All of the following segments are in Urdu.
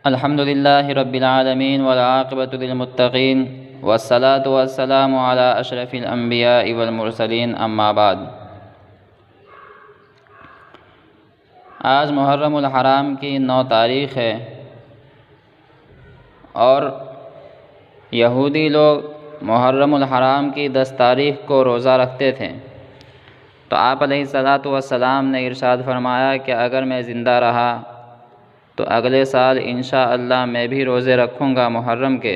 الحمد للہ رب العالمین والعاقبۃ للمتقین والصلاة والسلام علی اشرف الانبیاء والمرسلین اما بعد۔ آج محرم الحرام کی 9 تاریخ ہے اور یہودی لوگ محرم الحرام کی 10 تاریخ کو روزہ رکھتے تھے، تو آپ علیہ الصلاۃ والسلام نے ارشاد فرمایا کہ اگر میں زندہ رہا تو اگلے سال انشاءاللہ میں بھی روزے رکھوں گا محرم کے۔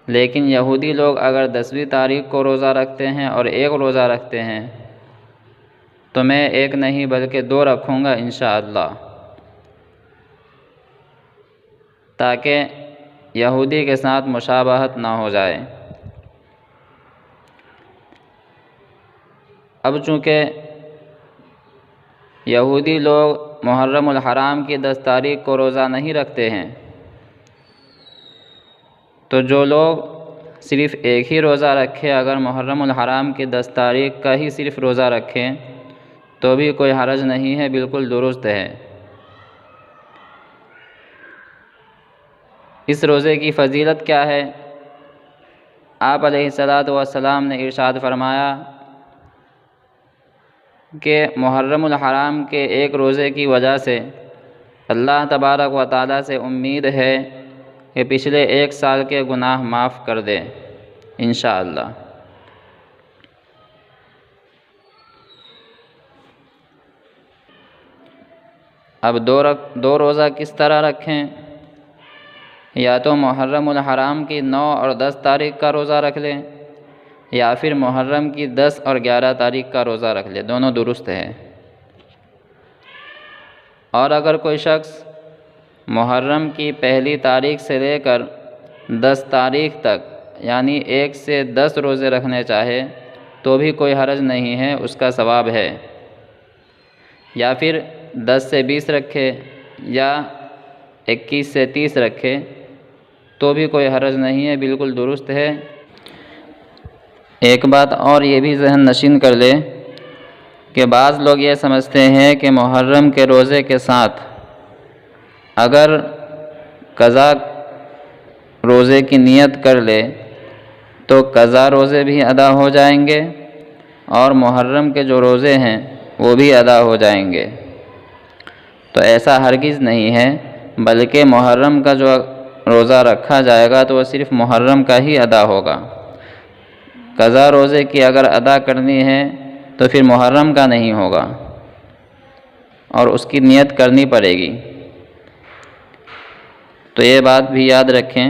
لیکن یہودی لوگ اگر 10ویں تاریخ کو روزہ رکھتے ہیں اور ایک روزہ رکھتے ہیں تو میں ایک نہیں بلکہ 2 رکھوں گا انشاءاللہ، تاکہ یہودی کے ساتھ مشابہت نہ ہو جائے۔ اب چونکہ یہودی لوگ محرم الحرام کی 10 تاریخ کو روزہ نہیں رکھتے ہیں، تو جو لوگ صرف ایک ہی روزہ رکھے، اگر محرم الحرام کی 10 تاریخ کا ہی صرف روزہ رکھیں تو بھی کوئی حرج نہیں ہے، بالکل درست ہے۔ اس روزے کی فضیلت کیا ہے؟ آپ علیہ الصلاۃ والسلام نے ارشاد فرمایا کہ محرم الحرام کے ایک روزے کی وجہ سے اللہ تبارک و تعالیٰ سے امید ہے کہ پچھلے 1 سال کے گناہ معاف کر دے انشاءاللہ۔ اب 2 روزہ کس طرح رکھیں؟ یا تو محرم الحرام کی 9 اور 10 تاریخ کا روزہ رکھ لیں، یا پھر محرم کی 10 اور 11 تاریخ کا روزہ رکھ لیں، دونوں درست ہے۔ اور اگر کوئی شخص محرم کی پہلی تاریخ سے لے کر 10 تاریخ تک یعنی 1 سے 10 روزے رکھنے چاہے تو بھی کوئی حرج نہیں ہے، اس کا ثواب ہے۔ یا پھر 10 سے 20 رکھے یا 21 سے 30 رکھے تو بھی کوئی حرج نہیں ہے، بالکل درست ہے۔ ایک بات اور یہ بھی ذہن نشین کر لے کہ بعض لوگ یہ سمجھتے ہیں کہ محرم کے روزے کے ساتھ اگر قضا روزے کی نیت کر لے تو قضا روزے بھی ادا ہو جائیں گے اور محرم کے جو روزے ہیں وہ بھی ادا ہو جائیں گے۔ تو ایسا ہرگز نہیں ہے، بلکہ محرم کا جو روزہ رکھا جائے گا تو وہ صرف محرم کا ہی ادا ہوگا۔ قضا روزے کی اگر ادا کرنی ہے تو پھر محرم کا نہیں ہوگا اور اس کی نیت کرنی پڑے گی۔ تو یہ بات بھی یاد رکھیں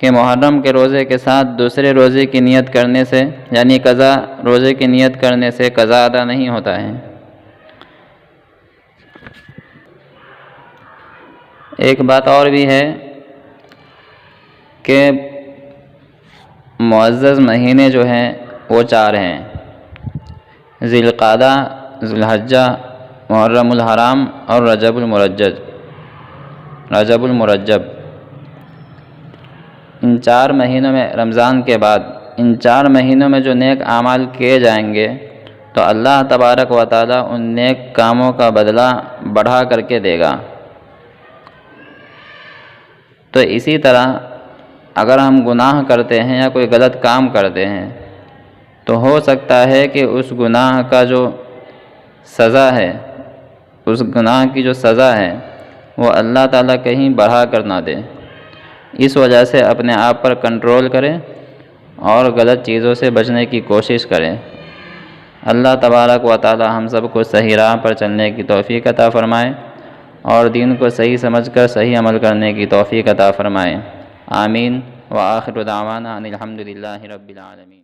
کہ محرم کے روزے کے ساتھ دوسرے روزے کی نیت کرنے سے یعنی قضا روزے کی نیت کرنے سے قضا ادا نہیں ہوتا ہے۔ ایک بات اور بھی ہے کہ معزز مہینے جو ہیں وہ 4 ہیں: ذی القعدہ، ذی الحجہ، محرم الحرام اور رجب المرجب۔ ان 4 مہینوں میں رمضان کے بعد ان 4 مہینوں میں جو نیک اعمال کیے جائیں گے تو اللہ تبارک و تعالیٰ ان نیک کاموں کا بدلہ بڑھا کر کے دے گا۔ تو اسی طرح اگر ہم گناہ کرتے ہیں یا کوئی غلط کام کرتے ہیں تو ہو سکتا ہے کہ اس گناہ کا جو سزا ہے، اس گناہ کی جو سزا ہے وہ اللہ تعالیٰ کہیں بڑھا کر نہ دے۔ اس وجہ سے اپنے آپ پر کنٹرول کریں اور غلط چیزوں سے بچنے کی کوشش کریں۔ اللہ تبارک و تعالیٰ ہم سب کو صحیح راہ پر چلنے کی توفیق عطا فرمائے اور دین کو صحیح سمجھ کر صحیح عمل کرنے کی توفیق عطا فرمائے۔ آمین۔ وآخر دعوانا ان الحمد للہ رب العالمین۔